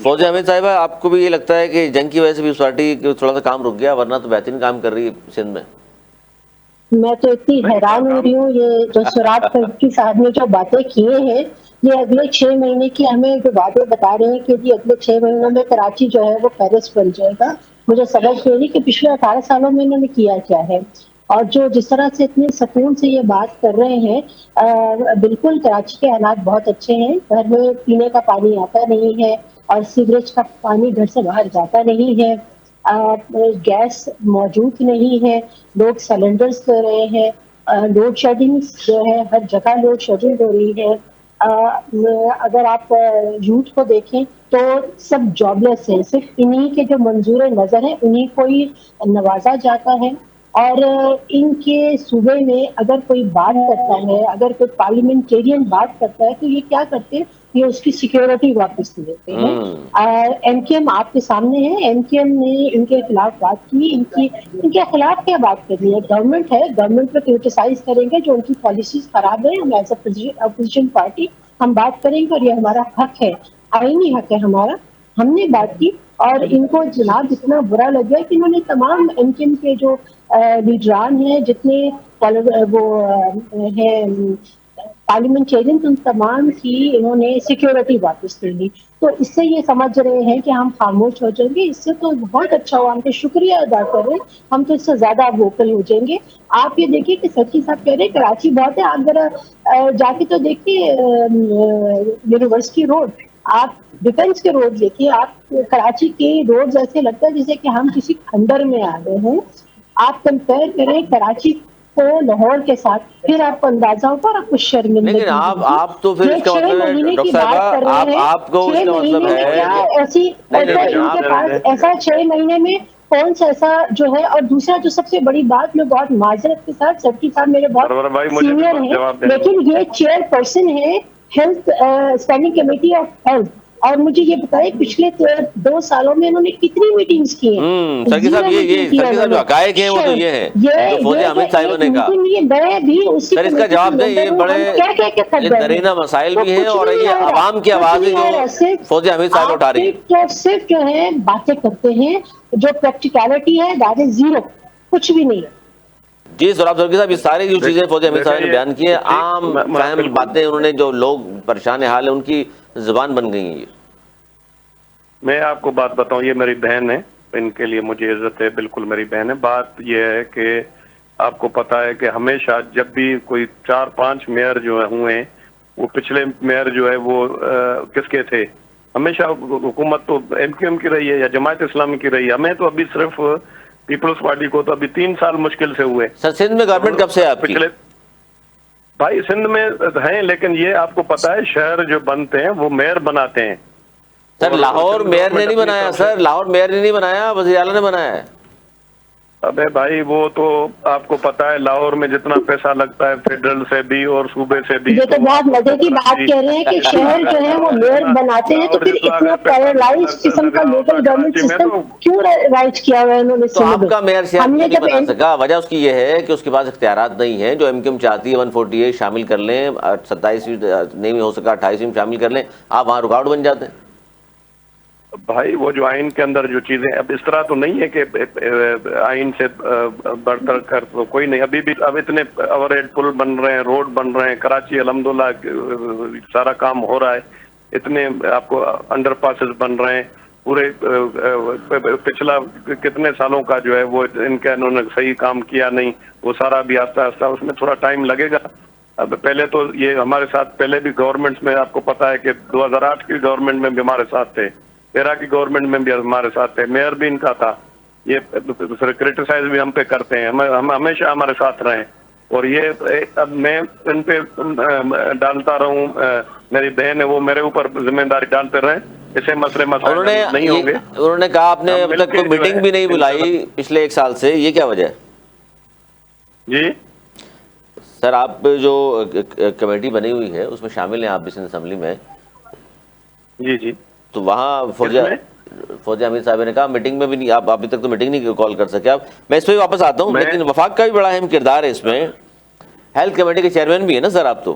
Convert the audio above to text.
فوزیہ حمید صاحبہ، آپ کو بھی یہ لگتا ہے کہ جنگ کی وجہ سے پیپلز پارٹی تھوڑا سا کام رک گیا، ورنہ تو بہترین کام کر رہی ہے سندھ میں؟ میں تو اتنی حیران ہو رہی ہوں، یہ جو سراب فیکٹری صاحب نے جو باتیں کیے ہیں، یہ اگلے 6 مہینے کی ہمیں جو باتیں بتا رہے ہیں کہ جی اگلے 6 مہینوں میں کراچی جو ہے وہ پیرس بن جائے گا. مجھے سمجھ نہیں کہ پچھلے 18 سالوں میں انہوں نے کیا کیا ہے. اور جو جس طرح سے اتنے سکون سے یہ بات کر رہے ہیں، بالکل کراچی کے حالات بہت اچھے ہیں. گھر میں پینے کا پانی آتا نہیں ہے اور سیوریج کا پانی گھر سے باہر جاتا نہیں ہے. گیس موجود نہیں ہے، لوگ سلنڈرز لے رہے ہیں. لوڈ شیڈنگ جو ہے ہر جگہ لوڈ شیڈنگ ہو رہی ہے. اگر آپ یوتھ کو دیکھیں تو سب جاب لیس ہیں، صرف انہی کے جو منظور نظر ہیں انہی کو ہی نوازا جاتا ہے. اور ان کے صوبے میں اگر کوئی بات کرتا ہے، اگر کوئی پارلیمنٹیرین بات کرتا ہے تو یہ کیا کرتے ہیں، یہ اس کی سیکیورٹی واپس دیتے ہیں. ایم کیو ایم آپ کے سامنے ہے، ایم کیو ایم نے ان کے خلاف بات کی. ان کے خلاف کیا بات کرنی ہے؟ گورنمنٹ ہے، گورنمنٹ پہ کرٹیسائز کریں گے جو ان کی پالیسیز خراب ہے. ہم ایز اے اپوزیشن پارٹی ہم بات کریں گے اور یہ ہمارا حق ہے، آئینی حق ہے ہمارا. ہم نے بات کی اور ان کو جناب اتنا برا لگ گیا کہ انہوں نے تمام ایم کیو ایم کے جو لیڈران ہیں، جتنے وہ ہیں پارلیمنٹیرین، ان تمام کی انہوں نے سیکیورٹی واپس لے لی. تو اس سے یہ سمجھ رہے ہیں کہ ہم خاموش ہو جائیں گے. اس سے تو بہت اچھا ہوا، ہم تو شکریہ ادا کر رہے ہیں، ہم تو اس سے زیادہ ووکل ہو جائیں گے. آپ یہ دیکھیے کہ سچی صاحب کہہ رہے ہیں کراچی بہت ہے، آپ ذرا جا کے تو دیکھیے یونیورسٹی روڈ، آپ ڈیفینس کے روڈ دیکھیے، آپ کراچی کے روڈ ایسے لگتا ہے جیسے کہ ہم کسی کھنڈر میں آ گئے ہیں. آپ کمپیئر کریں کراچی کو لاہور کے ساتھ، پھر آپ کو اندازہ ہوگا اور آپ کو لیکن شرمندگی ہوگی. آپ تو پھر یہ اس کا 6 مطلب ہے مہینے ڈاکٹر کی بات کر صاحبہ، رہے ہیں. آپ کو اس 6 کا مطلب مہینے میں ہے کیا کہ ایسی ان کے پاس ایسا 6 مہینے میں کون سا ایسا جو ہے. اور دوسرا جو سب سے بڑی بات، میں بہت معذرت کے ساتھ، سیکٹری صاحب میرے بہت سینئر ہیں لیکن یہ چیئر پرسن ہے health standing committee of health. اور مجھے یہ بتائیں پچھلے 2 سالوں میں انہوں نے کتنی میٹنگز کی ہیں؟ سرکی صاحب، 0 میٹنگ کی سرکی صاحب انہوں جو نے. حقائق ہیں وہ تو یہ ہیں جو فوزیہ یہ جو حمید صاحبہ ایک نے کہا. میٹنگ، یہ میں بھی اسی سر اس کا کمیٹی کی جواب دیں، یہ ممبر ہوں. بڑے ہم کیا کہہ کے تھک یہ گئے ہیں؟ درینہ مسائل تو بھی ہیں کچھ اور بھی نہیں یہ آ رہا، عوام کی کچھ آواز ہے نہیں جو آ رہا. فوزیہ حمید صاحب اٹھا رہی ہیں. صرف جو ہے باتیں کرتے ہیں، جو پریکٹیکلٹی ہے دیٹ از زیرو، کچھ بھی نہیں. جی سراب سرکی صاحب، یہ ساری جو چیزیں فوزیہ حمید دیکھیں صاحب نے یہ بیان کی ہیں، عام ٹھیک، میں فہم بالکل باتیں انہوں نے، جو لوگ پریشان حال ہیں ان کی زبان بن گئی ہیں. یہ میں آپ کو بات بتاؤں، یہ میری بہن ہے، ان کے لیے مجھے عزت ہے، بالکل میری بہن ہے. بات یہ ہے کہ آپ کو پتا ہے کہ ہمیشہ جب بھی کوئی 4-5 میئر جو ہوئے ہیں، وہ پچھلے میئر جو ہے وہ کس کے تھے؟ ہمیشہ حکومت تو ایم کیو ایم کی رہی ہے یا جماعت اسلامی کی رہی ہے. ہمیں تو ابھی صرف پیپلز پارٹی کو تو ابھی 3 سال مشکل سے ہوئے. سر سندھ میں گورنمنٹ کب سے ہے آپ کی؟ پچھلے بھائی سندھ میں ہیں، لیکن یہ آپ کو پتا ہے شہر جو بنتے ہیں وہ میئر بناتے ہیں. سر اور لاہور سندھ میئر نے گورنمنٹ نہیں اپنی بنایا، طرف سے، سر لاہور میئر نے نہیں بنایا، وزیر اعلیٰ نے بنایا ہے. ابے بھائی وہ تو آپ کو پتا ہے لاہور میں جتنا پیسہ لگتا ہے فیڈرل سے بھی اور صوبے سے بھی. یہ تو بہت مزے کی بات کہہ رہے ہیں کہ شہر جو ہے وہ میئر بناتے ہیں، تو پھر اتنا پیرالائز قسم کا لوکل گورنمنٹ کراچی میں سسٹم تو کیوں رائج کیا ہوا ہے انہوں نے تو سندھ آپ میں؟ کا میئر شہر ہم کیوں نے نہیں جب بنا سکا؟ وجہ اس کی یہ ہے کہ اس کے پاس اختیارات نہیں ہیں. جو ایم کیو ایم چاہتی ہے 148 شامل کر لیں، 27 نہیں ہو سکا 28 شامل کر لیں، آپ وہاں رکاوٹ بن جاتے ہیں. بھائی وہ جو آئین کے اندر جو چیزیں، اب اس طرح تو نہیں ہے کہ آئین سے بڑھ کر تو کوئی نہیں. ابھی بھی اب اتنے اوور ہیڈ پل بن رہے ہیں، روڈ بن رہے ہیں کراچی، الحمدللہ سارا کام ہو رہا ہے. اتنے آپ کو انڈر پاسز بن رہے ہیں. پورے پچھلا کتنے سالوں کا جو ہے وہ ان کا انہوں نے صحیح کام کیا نہیں، وہ سارا بھی آہستہ آہستہ اس میں تھوڑا ٹائم لگے گا. اب پہلے تو یہ ہمارے ساتھ پہلے بھی گورنمنٹس میں آپ کو پتا ہے کہ 2008 کی گورنمنٹ میں بھی ہمارے ساتھ تھے، 13 کی گورنمنٹ میں بھی ہمارے ساتھ تھے، میئر بھی ان کا تھا. یہ کرٹیسائز بھی ہم پہ کرتے ہیں، ہم ہمیشہ ہمارے ساتھ رہیں. اور یہ اب میں ان پہ ڈالتا رہوں، میری بہن ہے وہ میرے اوپر ذمہ داری ڈالتے رہیں، اسے مسئلے مسائل حل نہیں ہوں گے. انہوں نے کہا آپ نے ہم اب مل تک کے کوئی جو ہے میٹنگ بھی نہیں انشاءاللہ. بلائی پچھلے 1 سال سے، یہ کیا وجہ ہے؟ جی سر آپ جو کمیٹی بنی ہوئی ہے اس میں شامل ہیں آپ بھی سندھ اسمبلی میں، جی جی تو وہاں کس میں؟ فوزیہ حمید صاحب نے کہا میٹنگ میں بھی نہیں، آپ ابھی تک تو میٹنگ نہیں کال کر سکے آپ. میں اس پہ بھی واپس آتا ہوں، میں لیکن وفاق کا بھی بڑا اہم کردار ہے اس میں. ہیلتھ کمیٹی کے چیئرمین بھی ہے نا سر آپ تو؟